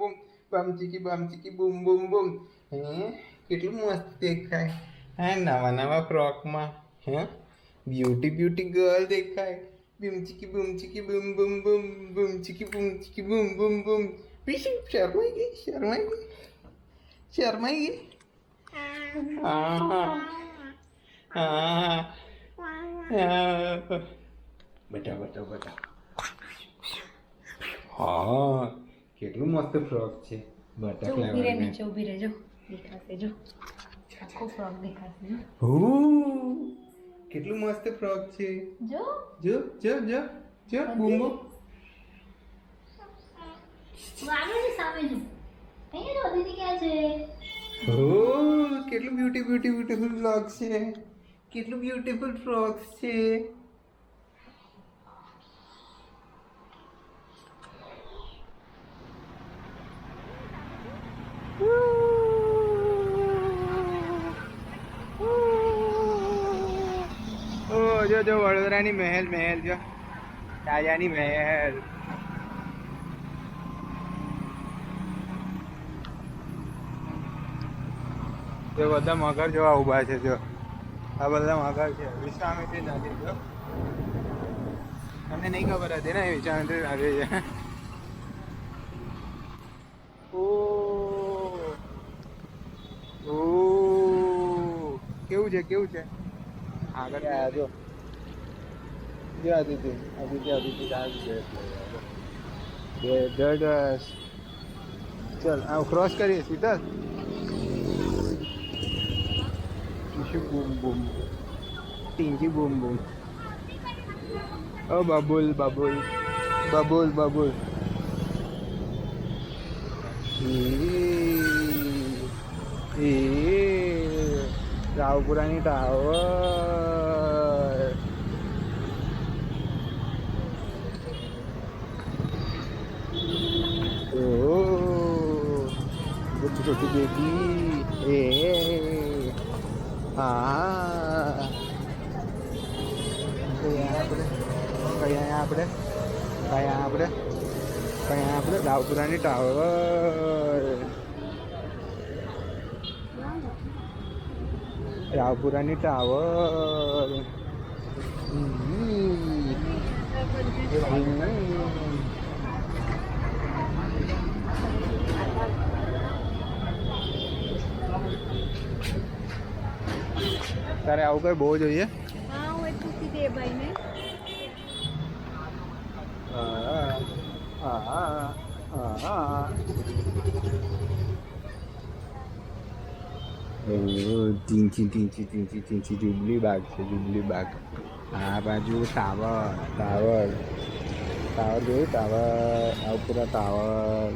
બૂમ બમ ચીકી બૂમ બૂમ બૂમ. હે કેટલું મસ્ત દેખાય. હા નવા નવા ફ્રોકમાં. હે બ્યુટી ગર્લ દેખાય. બૂમ ચીકી બૂમ બૂમ બૂમ બૂમ ચીકી બૂમ બૂમ. પીછી શરમાઈ ગઈ. હા બટા. હા કેટલું મસ્ત ફ્રોક છે. નીચે ઊભી રહેજો દેખાશે જો આખો ફ્રોક દેખાશે કેટલું મસ્ત ફ્રોક છે. જો બૂમ સામે જો અહીંયા જો દીદી ક્યાં છે. કેટલું બ્યુટીફુલ ફ્રોક છે. કેટલું બ્યુટીફુલ ફ્રોક છે. જો વડોદરાની મહેલ જો રાજાની મહેલ. જો બધા મગર જોવા ઉભા છે. જો આ બધા મગર છે. વિશ્વામિત્રી નદી જો તમને નહીં ખબર હતી ને વિશ્વામિત્રી નદી છે. ઓ કેવું છે આગળ આવ્યા જો આદિત્ય ચલ આ ક્રોસ કરીએ શીતલ. બૂમ ટીંકી બૂમ. ઓ બબુલ. રાવપુરાની ટાવર. छोटी बेटी हाँ આપણે રાવપુરાની ટાવર. તારે આવું કઈ બહુ જોઈએ. હા હું પૂછી દે ભાઈને. ટીંચી જુબલી બાગ છે. આ બાજુ ટાવર જોયું. ટાવર આવું પૂરા ટાવર.